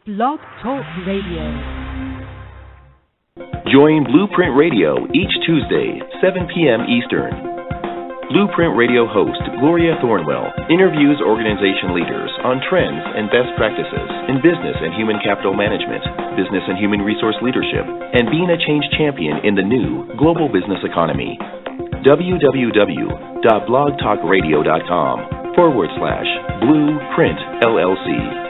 Blog Talk Radio. Join BluPrint Radio each Tuesday, 7 p.m. Eastern. BluPrint Radio host Gloria Thornwell interviews organization leaders on trends and best practices in business and human capital management, business and human resource leadership, and being a change champion in the new global business economy. www.blogtalkradio.com/BluPrint LLC.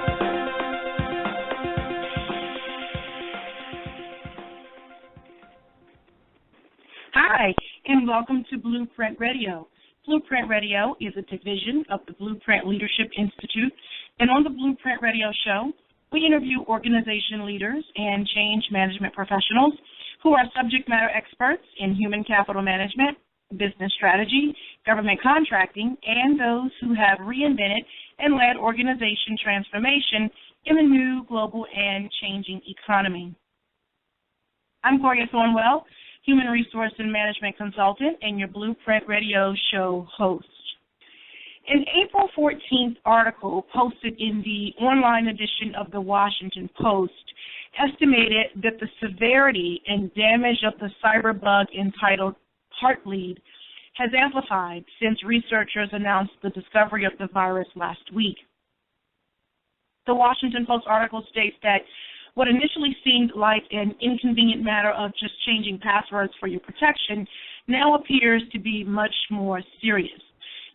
Hi, and welcome to BluPrint Radio. BluPrint Radio is a division of the BluPrint Leadership Institute, and on the BluPrint Radio show, we interview organization leaders and change management professionals who are subject matter experts in human capital management, business strategy, government contracting, and those who have reinvented and led organization transformation in the new global and changing economy. I'm Gloria Thornwell, Human Resource and Management Consultant and your BluPrint Radio show host. An April 14th article posted in the online edition of the Washington Post estimated that the severity and damage of the cyber bug entitled Heartbleed has amplified since researchers announced the discovery of the virus last week. The Washington Post article states that what initially seemed like an inconvenient matter of just changing passwords for your protection now appears to be much more serious.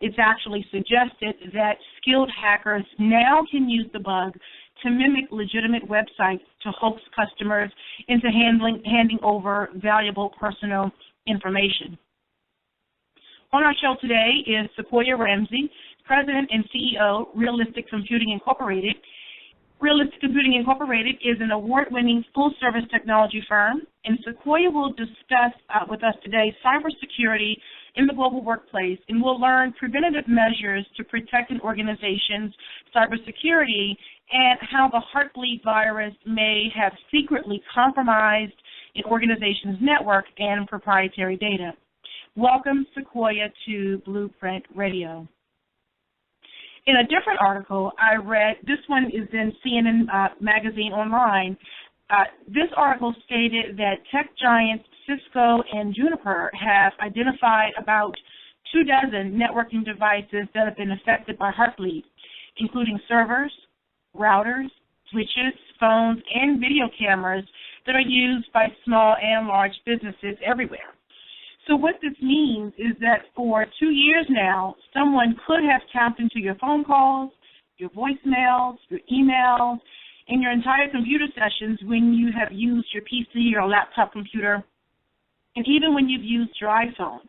It's actually suggested that skilled hackers now can use the bug to mimic legitimate websites to hoax customers into handing over valuable personal information. On our show today is Sequoia Ramsey, President and CEO, Realistic Computing Incorporated. Realistic Computing Incorporated is an award-winning full-service technology firm, and Sequoia will discuss with us today cybersecurity in the global workplace, and we'll learn preventative measures to protect an organization's cybersecurity and how the Heartbleed virus may have secretly compromised an organization's network and proprietary data. Welcome, Sequoia, to BluPrint Radio. In a different article I read, this one is in CNN Magazine Online, this article stated that tech giants Cisco and Juniper have identified about 24 networking devices that have been affected by Heartbleed, including servers, routers, switches, phones, and video cameras that are used by small and large businesses everywhere. So what this means is that for 2 years now, someone could have tapped into your phone calls, your voicemails, your emails, and your entire computer sessions when you have used your PC or laptop computer, and even when you've used your iPhone.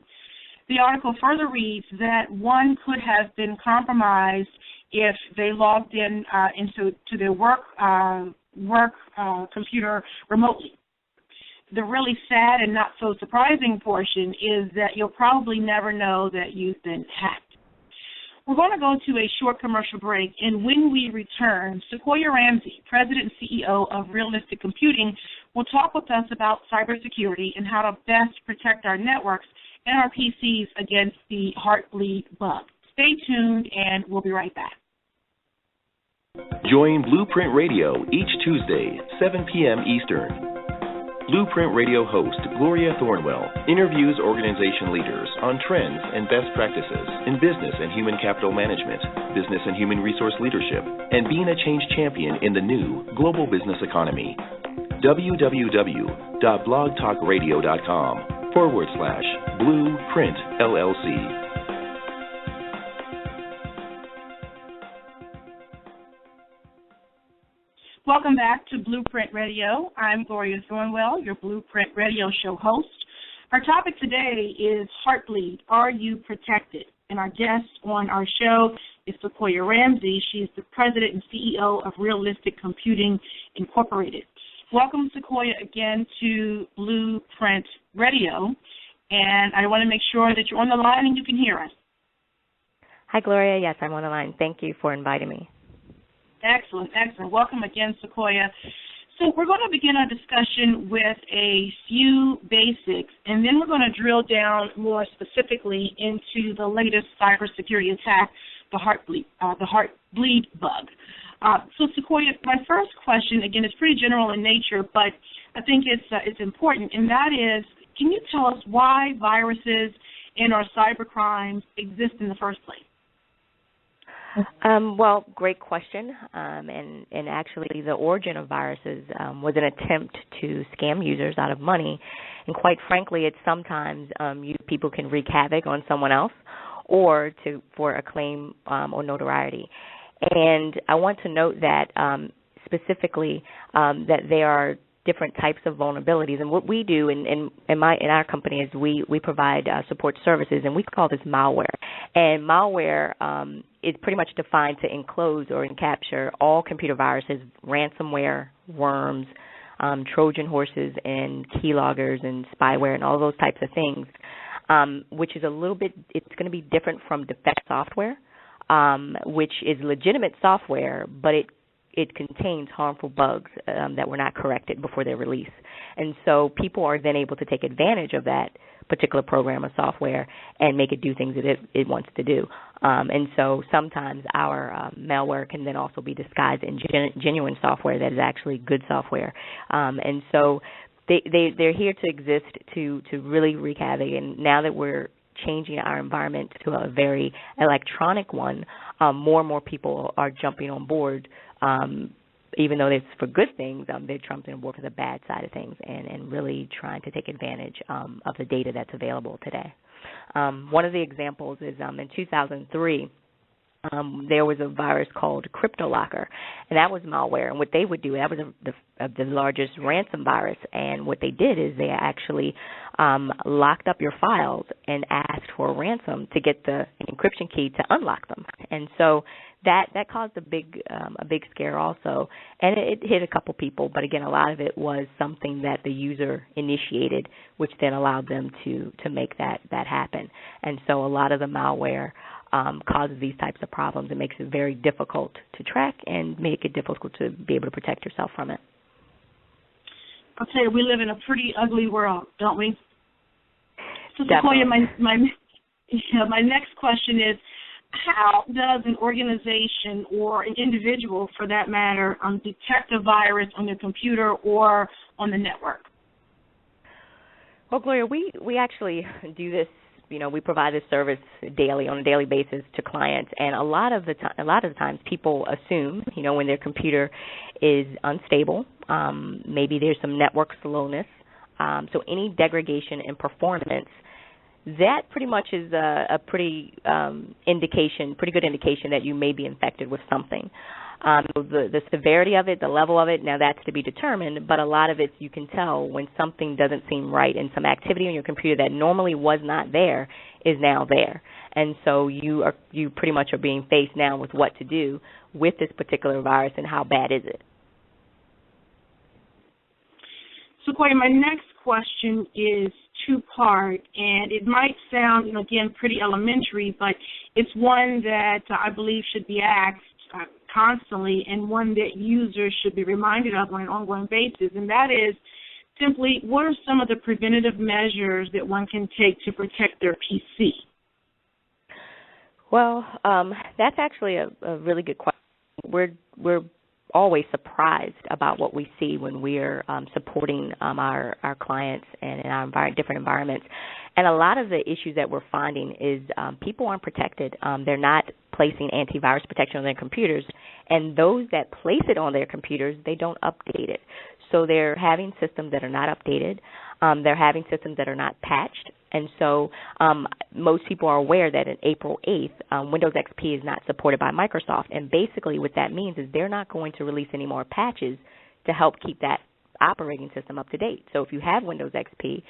The article further reads that one could have been compromised if they logged in into their work computer remotely. The really sad and not so surprising portion is that you'll probably never know that you've been hacked. We're going to go to a short commercial break, and when we return, Sequoia Ramsey, President and CEO of Realistic Computing, will talk with us about cybersecurity and how to best protect our networks and our PCs against the Heartbleed bug. Stay tuned, and we'll be right back. Join BluPrint Radio each Tuesday, 7 p.m. Eastern. BluPrint Radio host Gloria Thornwell interviews organization leaders on trends and best practices in business and human capital management, business and human resource leadership, and being a change champion in the new global business economy. www.blogtalkradio.com/BluPrint LLC. Welcome back to BluPrint Radio. I'm Gloria Thornwell, your BluPrint Radio show host. Our topic today is Heartbleed, Are You Protected? And our guest on our show is Sequoia Ramsey. She's the President and CEO of Realistic Computing Incorporated. Welcome, Sequoia, again to BluPrint Radio. And I want to make sure that you're on the line and you can hear us. Hi, Gloria. Yes, I'm on the line. Thank you for inviting me. Excellent, excellent. Welcome again, Sequoia. So we're going to begin our discussion with a few basics, and then we're going to drill down more specifically into the latest cybersecurity attack, the Heartbleed bug. So, Sequoia, my first question, again, is pretty general in nature, but I think it's important, and that is, can you tell us why viruses and our cybercrimes exist in the first place? Well, great question. And actually, the origin of viruses was an attempt to scam users out of money. And quite frankly, it's sometimes people can wreak havoc on someone else or for acclaim or notoriety. And I want to note that specifically that there are different types of vulnerabilities. And what we do in our company is we provide support services, and we call this malware. And malware is pretty much defined to enclose or encapture all computer viruses, ransomware, worms, Trojan horses, and keyloggers and spyware and all those types of things, which is it's going to be different from defect software, which is legitimate software, but it contains harmful bugs that were not corrected before their release. And so people are then able to take advantage of that particular program or software and make it do things that it wants to do. And so sometimes our malware can then also be disguised in genuine software that is actually good software. And so they're here to exist to really wreak havoc. And now that we're changing our environment to a very electronic one, more and more people are jumping on board. Even though it's for good things, they're jumping on board for the bad side of things and really trying to take advantage of the data that's available today. One of the examples is in 2003, there was a virus called CryptoLocker, and that was malware. And what they would do, that was the largest ransom virus, and what they did is they actually locked up your files and asked for a ransom to get the encryption key to unlock them. And so that caused a big scare also, and it hit a couple people. But again, a lot of it was something that the user initiated, which then allowed them to make that happen. And so a lot of the malware causes these types of problems. It makes it very difficult to track and make it difficult to be able to protect yourself from it. I'll tell you, we live in a pretty ugly world, don't we? So, Sequoia, my next question is, how does an organization or an individual, for that matter, detect a virus on their computer or on the network? Well, Gloria, we actually do this. We provide this service on a daily basis to clients, and a lot of the times people assume, when their computer is unstable, maybe there's some network slowness, so any degradation in performance, that pretty much is a pretty good indication that you may be infected with something. The severity of it, the level of it, now that's to be determined, but a lot of it you can tell when something doesn't seem right and some activity on your computer that normally was not there is now there. And so you pretty much are being faced now with what to do with this particular virus and how bad is it. Sequoia, my next question is two-part, and it might sound, again, pretty elementary, but it's one that I believe should be asked constantly, and one that users should be reminded of on an ongoing basis, and that is simply, what are some of the preventative measures that one can take to protect their PC? Well, that's actually a really good question. We're always surprised about what we see when we're supporting our clients and in our different environments. And a lot of the issues that we're finding is people aren't protected. They're not placing antivirus protection on their computers, and those that place it on their computers, they don't update it. So they're having systems that are not updated. They're having systems that are not patched. And so most people are aware that on April 8th, Windows XP is not supported by Microsoft. And basically what that means is they're not going to release any more patches to help keep that operating system up to date. So if you have Windows XP,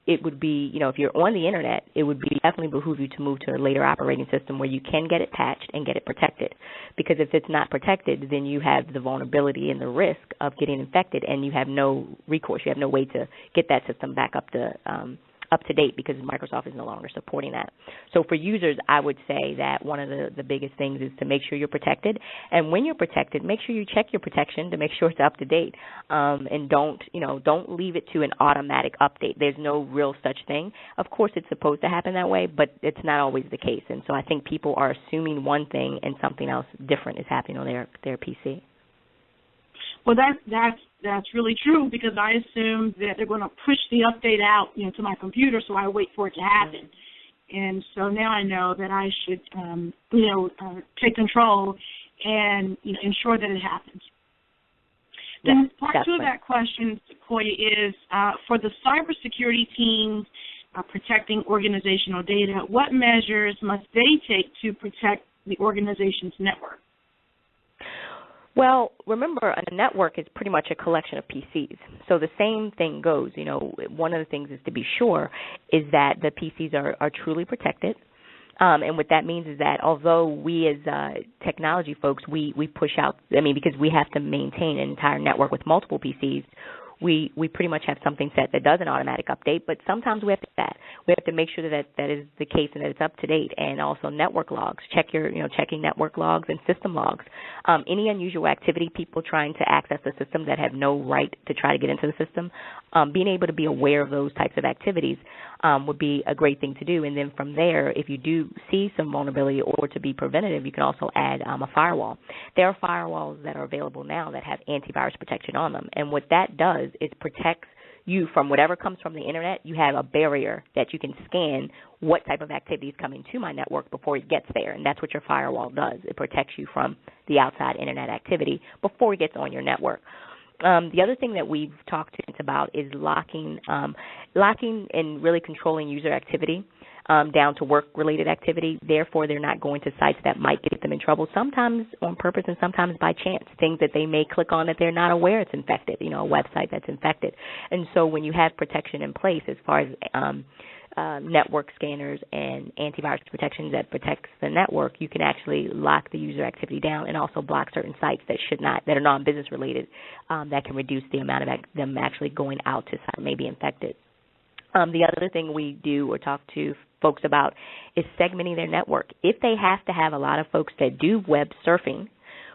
it would be, if you're on the Internet, it would definitely behoove you to move to a later operating system where you can get it patched and get it protected. Because if it's not protected, then you have the vulnerability and the risk of getting infected, and you have no recourse. You have no way to get that system back up up to date because Microsoft is no longer supporting that. So for users, I would say that one of the biggest things is to make sure you're protected. And when you're protected, make sure you check your protection to make sure it's up to date. And don't leave it to an automatic update. There's no real such thing. Of course, it's supposed to happen that way, but it's not always the case. And so I think people are assuming one thing and something else different is happening on their PC. Well, that's really true, because I assume that they're going to push the update out, to my computer, so I wait for it to happen. And so now I know that I should, take control and ensure that it happens. Then part two of that question, Sequoia, is for the cybersecurity teams protecting organizational data, what measures must they take to protect the organization's network? Well, remember, a network is pretty much a collection of PCs. So the same thing goes. One of the things is to be sure is that the PCs are truly protected. And what that means is that although we as technology folks, we push out, because we have to maintain an entire network with multiple PCs, we pretty much have something set that does an automatic update, but sometimes we have to do that. We have to make sure that is the case and that it's up to date. And also network logs, checking network logs and system logs. Any unusual activity, people trying to access the system that have no right to try to get into the system, being able to be aware of those types of activities would be a great thing to do. And then from there, if you do see some vulnerability or to be preventative, you can also add a firewall. There are firewalls that are available now that have antivirus protection on them. And what that does is protects you from whatever comes from the internet. You have a barrier that you can scan what type of activity is coming to my network before it gets there, and that's what your firewall does. It protects you from the outside internet activity before it gets on your network. The other thing that we've talked about is locking and really controlling user activity down to work-related activity. Therefore, they're not going to sites that might get them in trouble, sometimes on purpose and sometimes by chance, things that they may click on that they're not aware it's infected, a website that's infected. And so when you have protection in place as far as network scanners and antivirus protections that protects the network, you can actually lock the user activity down and also block certain sites that are non-business related that can reduce the amount of them actually going out to sites that may be infected. The other thing we do or talk to folks about is segmenting their network. If they have to have a lot of folks that do web surfing,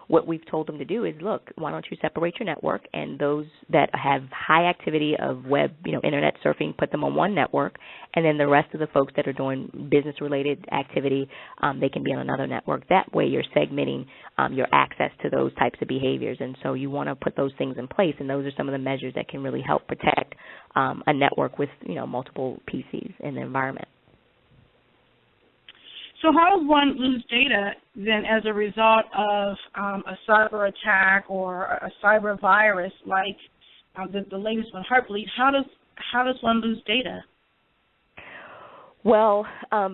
what we've told them to do is, look, why don't you separate your network, and those that have high activity of web, internet surfing, put them on one network, and then the rest of the folks that are doing business-related activity, they can be on another network. That way you're segmenting your access to those types of behaviors, and so you want to put those things in place, and those are some of the measures that can really help protect a network with, multiple PCs in the environment. So how does one lose data then as a result of a cyber attack or a cyber virus like the latest one, Heartbleed? How does one lose data? Well,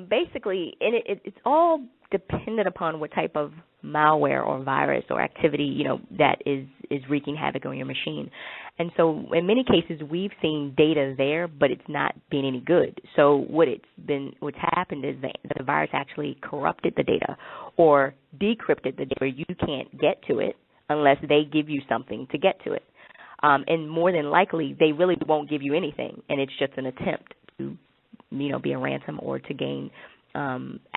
basically, it's all dependent upon what type of malware or virus or activity, that is wreaking havoc on your machine. And so in many cases, we've seen data there, but it's not being any good. So what's happened is the virus actually corrupted the data or decrypted the data where you can't get to it unless they give you something to get to it. And more than likely, they really won't give you anything, and it's just an attempt to, be a ransom or to gain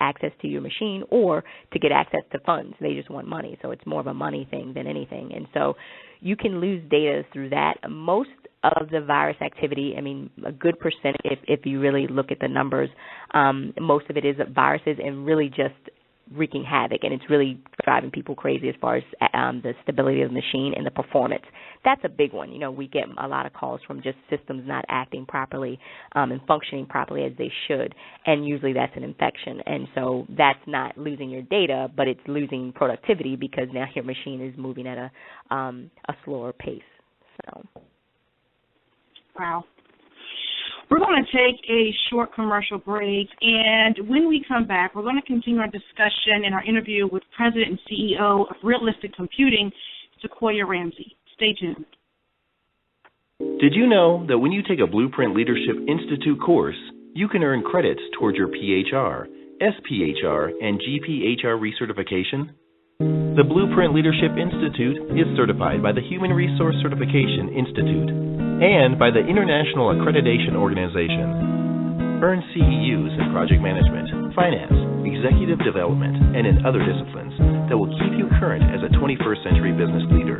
access to your machine or to get access to funds. They just want money, so it's more of a money thing than anything. And so you can lose data through that. Most of the virus activity, a good percent, if you really look at the numbers, most of it is viruses and really just wreaking havoc, and it's really driving people crazy as far as the stability of the machine and the performance. That's a big one. We get a lot of calls from just systems not acting properly and functioning properly as they should, and usually that's an infection. And so that's not losing your data, but it's losing productivity because now your machine is moving at a slower pace. So. Wow. We're going to take a short commercial break, and when we come back, we're going to continue our discussion and our interview with President and CEO of Realistic Computing, Sequoia Ramsey. Stay tuned. Did you know that when you take a BluPrint Leadership Institute course, you can earn credits towards your PHR, SPHR, and GPHR recertification? The BluPrint Leadership Institute is certified by the Human Resource Certification Institute and by the International Accreditation Organization. Earn CEUs in project management, finance, executive development, and in other disciplines that will keep you current as a 21st century business leader.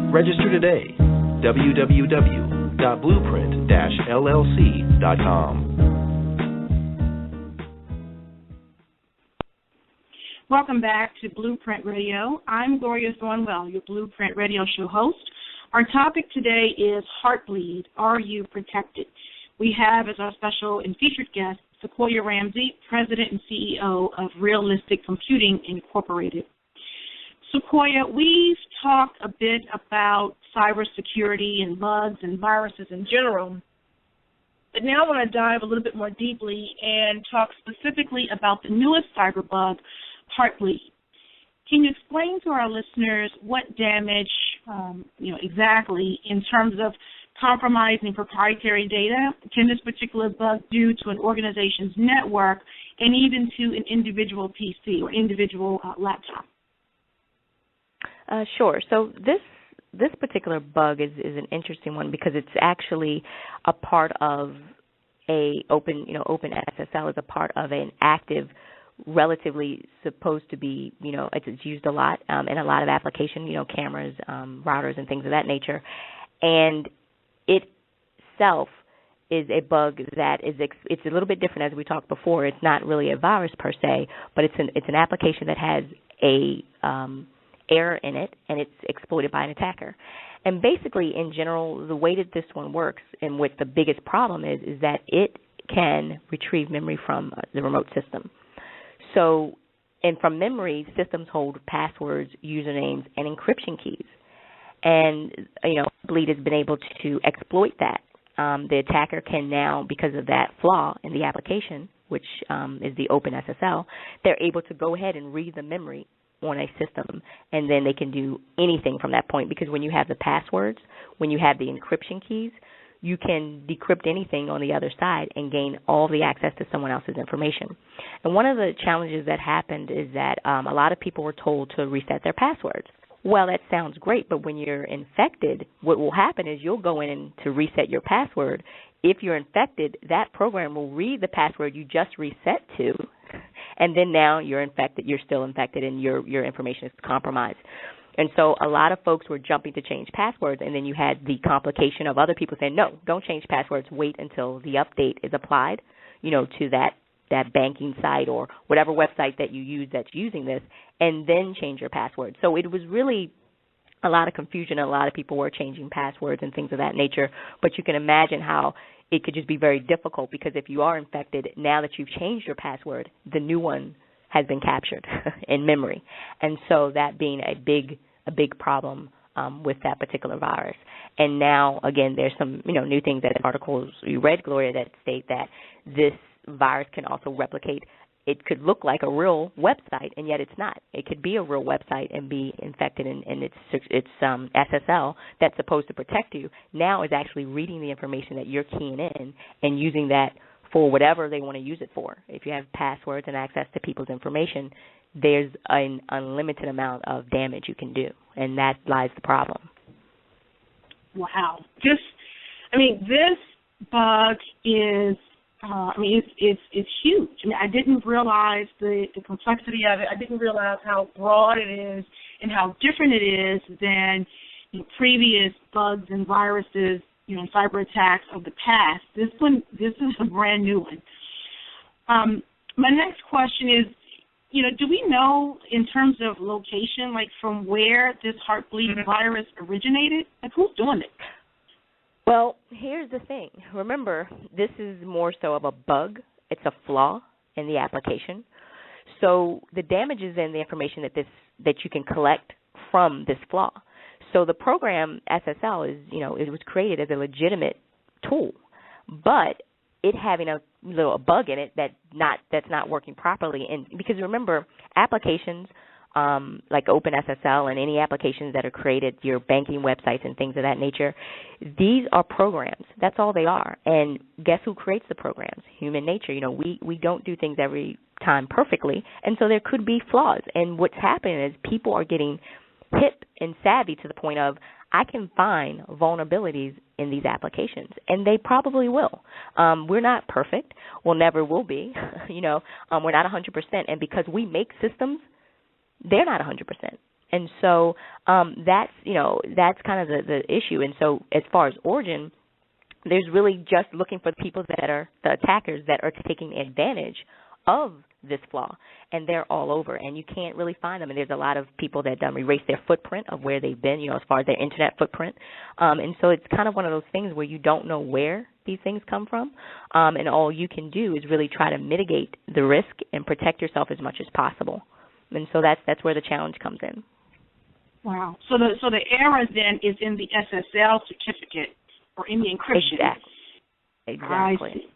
Register today. www.blueprint-llc.com. Welcome back to BluPrint Radio. I'm Gloria Thornwell, your BluPrint Radio show host. Our topic today is Heartbleed Are You Protected? We have as our special and featured guest Sequoia Ramsey, President and CEO of Realistic Computing Incorporated. Sequoia, we've talked a bit about cybersecurity and bugs and viruses in general, but now I want to dive a little bit more deeply and talk specifically about the newest cyber bug, Heartbleed. Can you explain to our listeners what damage, exactly in terms of compromising proprietary data can this particular bug do to an organization's network and even to an individual PC or individual laptop? Sure. So this particular bug is an interesting one because it's actually a part of open SSL is a part of an active, relatively supposed to be, it's used a lot in a lot of application, cameras, routers, and things of that nature. And it itself is a bug that it's a little bit different, as we talked before. It's not really a virus per se, but it's an application that has a error in it, and it's exploited by an attacker. And basically, in general, the way that this one works and what the biggest problem is that it can retrieve memory from the remote system. So, and from memory, systems hold passwords, usernames, and encryption keys. And, Bleed has been able to exploit that. The attacker can now, because of that flaw in the application, which is the open SSL, they're able to go ahead and read the memory on a system, and then they can do anything from that point, because when you have the passwords, when you have the encryption keys, you can decrypt anything on the other side and gain all the access to someone else's information. And one of the challenges that happened is that a lot of people were told to reset their passwords. Well, that sounds great, but when you're infected, what will happen is you'll go in to reset your password. If you're infected, that program will read the password you just reset to, and then now you're infected. You're still infected, and your information is compromised. And so a lot of folks were jumping to change passwords, and then you had the complication of other people saying, no, don't change passwords. Wait until the update is applied, to that banking site or whatever website that you use that's using this, and then change your password. So it was really a lot of confusion. A lot of people were changing passwords and things of that nature, but you can imagine how it could just be very difficult, because if you are infected, now that you've changed your password, the new one has been captured in memory. And so that being a big problem with that particular virus. And now, again, there's some new things that articles you read, Gloria, that state that this virus can also replicate. It could look like a real website, and yet it's not. It could be a real website and be infected, and its SSL that's supposed to protect you now is actually reading the information that you're keying in and using that for whatever they want to use it for. If you have passwords and access to people's information, there's an unlimited amount of damage you can do, and that lies the problem. Wow. This bug is it's huge. I didn't realize the complexity of it. I didn't realize how broad it is and how different it is than previous bugs and viruses, cyber attacks of the past. This is a brand new one. My next question is, do we know in terms of location, like from where this Heartbleed virus originated? Like, who's doing it? Well, here's the thing. Remember, this is more so of a bug. It's a flaw in the application. So the damage is in the information that you can collect from this flaw. So the program SSL is, it was created as a legitimate tool, but it having a bug in it that's not working properly. And because remember, applications like OpenSSL and any applications that are created, your banking websites and things of that nature, these are programs. That's all they are. And guess who creates the programs? Human nature. We don't do things every time perfectly, and so there could be flaws. And what's happening is people are getting hip and savvy to the point of I can find vulnerabilities in these applications, and they probably will. We're not perfect. We'll never will be. We're not 100%, and because we make systems, they're not 100%. And so that's kind of the issue. And so as far as origin, there's really just looking for the people that are the attackers that are taking advantage of this flaw, and they're all over, and you can't really find them. And there's a lot of people that erase their footprint of where they've been, as far as their internet footprint. And so it's kind of one of those things where you don't know where these things come from, and all you can do is really try to mitigate the risk and protect yourself as much as possible. And so that's where the challenge comes in. Wow. So the error then is in the SSL certificate or in the encryption. Exactly. I see.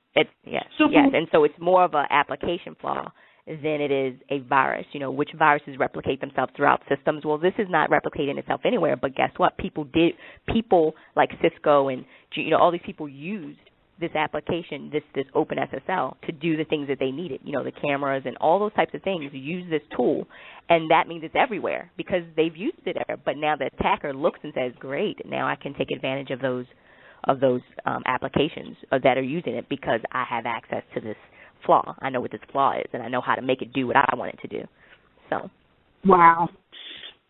Yes. And so it's more of an application flaw than it is a virus. Which viruses replicate themselves throughout systems? Well, this is not replicating itself anywhere, but guess what? People like Cisco and all these people used this application, this open SSL, to do the things that they needed. The cameras and all those types of things use this tool, and that means it's everywhere because they've used it there. But now the attacker looks and says, great, now I can take advantage of those applications that are using it because I have access to this flaw. I know what this flaw is, and I know how to make it do what I want it to do. So, wow,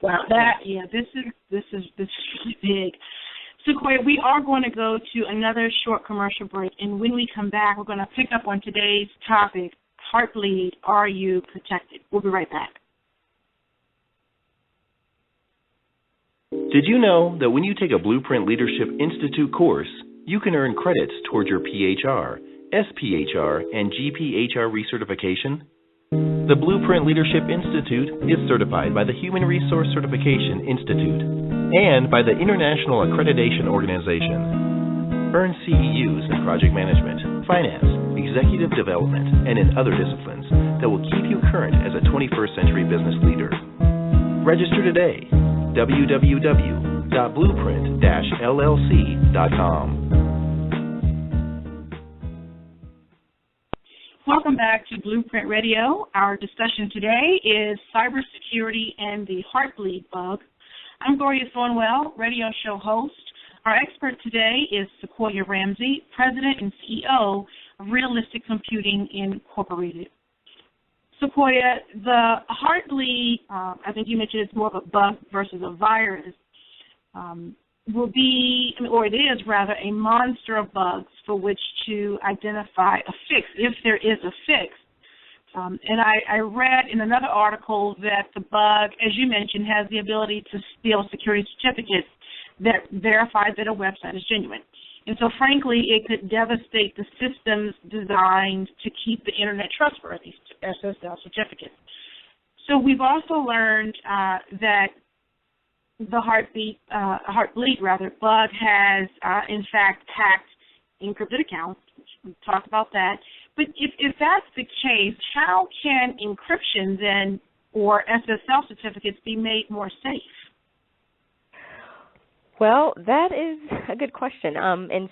this is really big. Sequoia, we are going to go to another short commercial break, and when we come back, we're going to pick up on today's topic: Heartbleed, Are You Protected? We'll be right back. Did you know that when you take a BluPrint Leadership Institute course, you can earn credits towards your PHR, SPHR, and GPHR recertification? The BluPrint Leadership Institute is certified by the Human Resource Certification Institute and by the International Accreditation Organization. Earn CEUs in project management, finance, executive development, and in other disciplines that will keep you current as a 21st century business leader. Register today. www.blueprint-llc.com. Welcome back to BluPrint Radio. Our discussion today is cybersecurity and the Heartbleed bug. I'm Gloria Thornwell, radio show host. Our expert today is Sequoia Ramsey, President and CEO of Realistic Computing Incorporated. Sequoia, the Heartbleed, I think you mentioned it's more of a bug versus a virus, will be, or it is rather, a monster of bugs for which to identify a fix, if there is a fix. And I read in another article that the bug, as you mentioned, has the ability to steal security certificates that verify that a website is genuine. And so, frankly, it could devastate the systems designed to keep the Internet trustworthy, SSL certificates. So we've also learned that the Heartbleed bug has, in fact, hacked encrypted accounts. We've talked about that. But if that's the case, how can encryption then or SSL certificates be made more safe? Well, that is a good question. And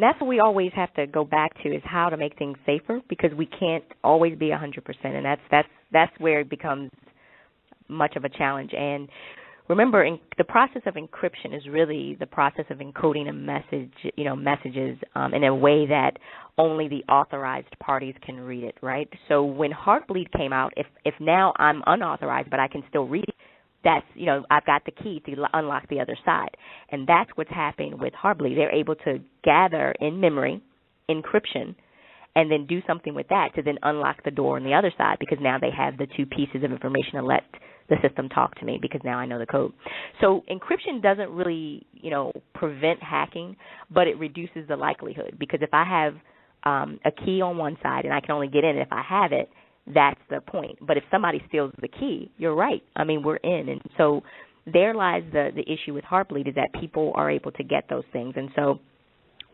that's what we always have to go back to is how to make things safer, because we can't always be 100%, and that's where it becomes much of a challenge. And remember, the process of encryption is really the process of encoding a message, messages in a way that only the authorized parties can read it, right? So when Heartbleed came out, if now I'm unauthorized but I can still read it, that's, I've got the key to unlock the other side. And that's what's happening with Heartbleed. They're able to gather in memory encryption and then do something with that to then unlock the door on the other side, because now they have the two pieces of information to let the system talk to me, because now I know the code. So encryption doesn't really, prevent hacking, but it reduces the likelihood, because if I have a key on one side and I can only get in if I have it, that's the point. But if somebody steals the key, you're right. I mean, we're in. And so there lies the issue with Heartbleed, is that people are able to get those things. And so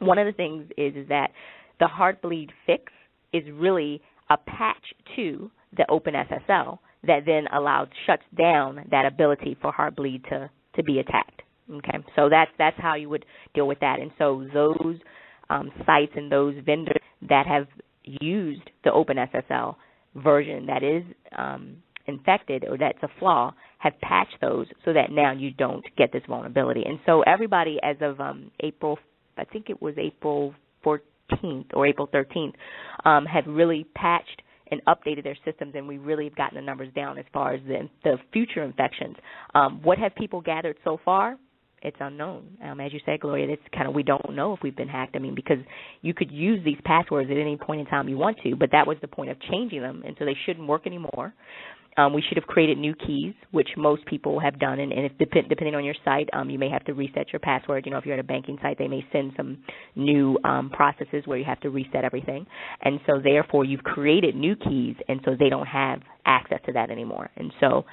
one of the things is that the Heartbleed fix is really a patch to the OpenSSL that then shuts down that ability for Heartbleed to be attacked. Okay, so that's how you would deal with that. And so those sites and those vendors that have used the OpenSSL version that is infected or that's a flaw have patched those so that now you don't get this vulnerability. And so everybody as of April 14th or April 13th, have really patched and updated their systems, and we really have gotten the numbers down as far as the future infections. What have people gathered so far? It's unknown. As you said, Gloria, it's kind of, we don't know if we've been hacked. I mean, because you could use these passwords at any point in time you want to, but that was the point of changing them, and so they shouldn't work anymore. We should have created new keys, which most people have done, and if depending on your site, you may have to reset your password. You know, if you're at a banking site, they may send some new processes where you have to reset everything, and so therefore you've created new keys, and so they don't have access to that anymore. And so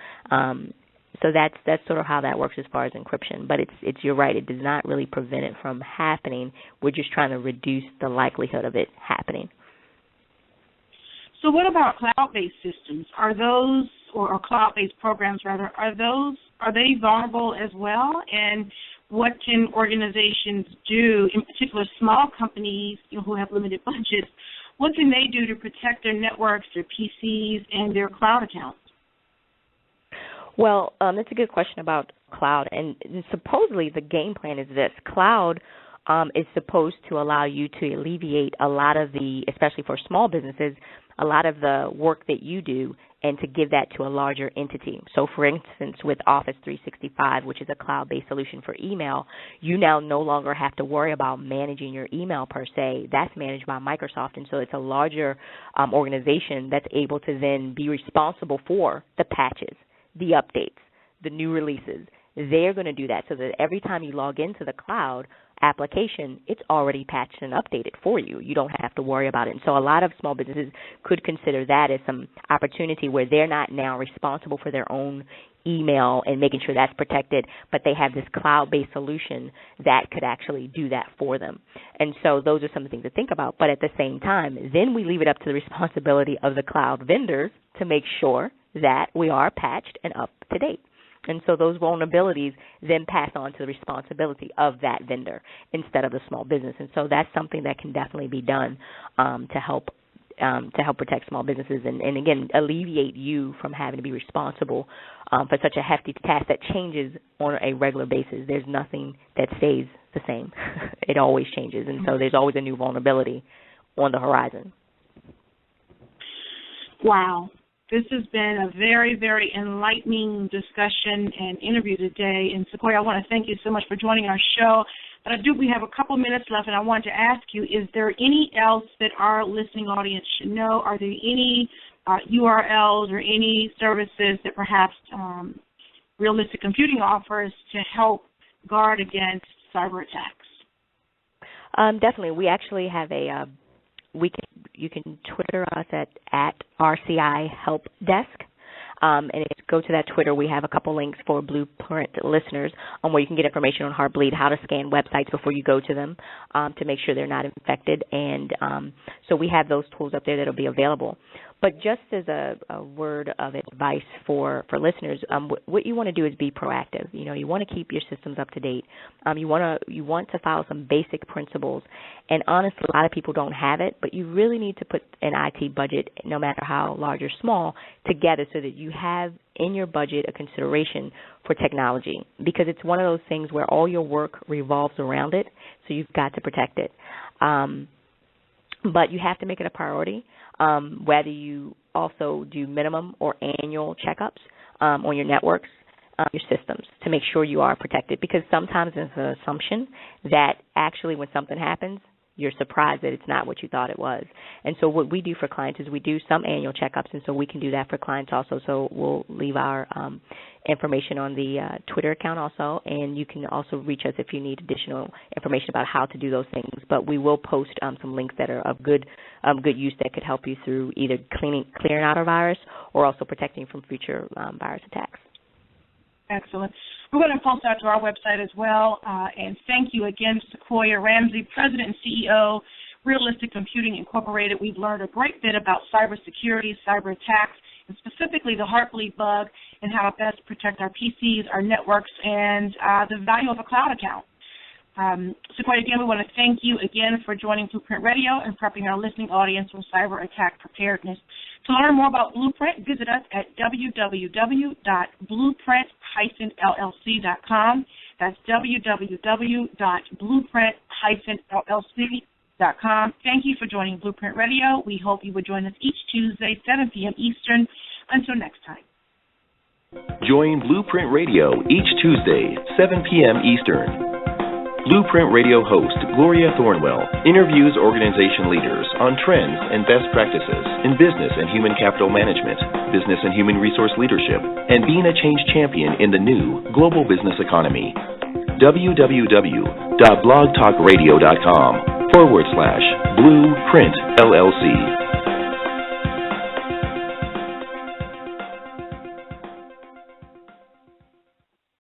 that's sort of how that works as far as encryption. But it's you're right, it does not really prevent it from happening. We're just trying to reduce the likelihood of it happening. So what about cloud-based systems? Are those, or cloud-based programs rather, are they vulnerable as well? And what can organizations do, in particular small companies who have limited budgets, what can they do to protect their networks, their PCs, and their cloud accounts? Well, that's a good question about cloud. And supposedly the game plan is this. Cloud is supposed to allow you to alleviate a lot of the, especially for small businesses, a lot of the work that you do and to give that to a larger entity. So, for instance, with Office 365, which is a cloud-based solution for email, you now no longer have to worry about managing your email per se. That's managed by Microsoft, and so it's a larger organization that's able to then be responsible for the patches, the updates, the new releases. They're going to do that so that every time you log into the cloud application, it's already patched and updated for you. You don't have to worry about it. And so a lot of small businesses could consider that as some opportunity where they're not now responsible for their own email and making sure that's protected, but they have this cloud-based solution that could actually do that for them. And so those are some things to think about. But at the same time, then we leave it up to the responsibility of the cloud vendors to make sure that we are patched and up to date. And so those vulnerabilities then pass on to the responsibility of that vendor instead of the small business. And so that's something that can definitely be done to help protect small businesses and again, alleviate you from having to be responsible for such a hefty task that changes on a regular basis. There's nothing that stays the same. It always changes. And so there's always a new vulnerability on the horizon. Wow. This has been a very, very enlightening discussion and interview today. And Sequoia, I want to thank you so much for joining our show. But we have a couple minutes left, and I want to ask you, is there any else that our listening audience should know? Are there any URLs or any services that perhaps Realistic Computing offers to help guard against cyber attacks? Definitely. We actually have you can Twitter us at RCI Help Desk. And if you go to that Twitter, we have a couple links for BluPrint listeners where you can get information on Heartbleed, how to scan websites before you go to them to make sure they're not infected. And so we have those tools up there that will be available. But just as a word of advice for listeners, what you want to do is be proactive. You know, you want to keep your systems up to date. You want to follow some basic principles. And honestly, a lot of people don't have it, but you really need to put an IT budget, no matter how large or small, together so that you have in your budget a consideration for technology, because it's one of those things where all your work revolves around it, so you've got to protect it. But you have to make it a priority, whether you also do minimum or annual checkups on your networks, your systems, to make sure you are protected, because sometimes there's an assumption that actually when something happens, you're surprised that it's not what you thought it was. And so what we do for clients is we do some annual checkups, and so we can do that for clients also. So we'll leave our information on the Twitter account also, and you can also reach us if you need additional information about how to do those things. But we will post some links that are of good use that could help you through either clearing out a virus or also protecting from future virus attacks. Excellent. We're going to post that to our website as well. And thank you again, Sequoia Ramsey, President and CEO, Realistic Computing Incorporated. We've learned a great bit about cybersecurity, cyber attacks, and specifically the Heartbleed bug and how to best protect our PCs, our networks, and the value of a cloud account. Sequoia, again, we want to thank you again for joining BluPrint Radio and prepping our listening audience for cyber attack preparedness. To learn more about BluPrint, visit us at www.bluprint-llc.com. That's www.bluprint-llc.com. Thank you for joining BluPrint Radio. We hope you would join us each Tuesday, 7 p.m. Eastern. Until next time. Join BluPrint Radio each Tuesday, 7 p.m. Eastern. BluPrint Radio host Gloria Thornwell interviews organization leaders on trends and best practices in business and human capital management, business and human resource leadership, and being a change champion in the new global business economy. www.blogtalkradio.com/BluPrint LLC.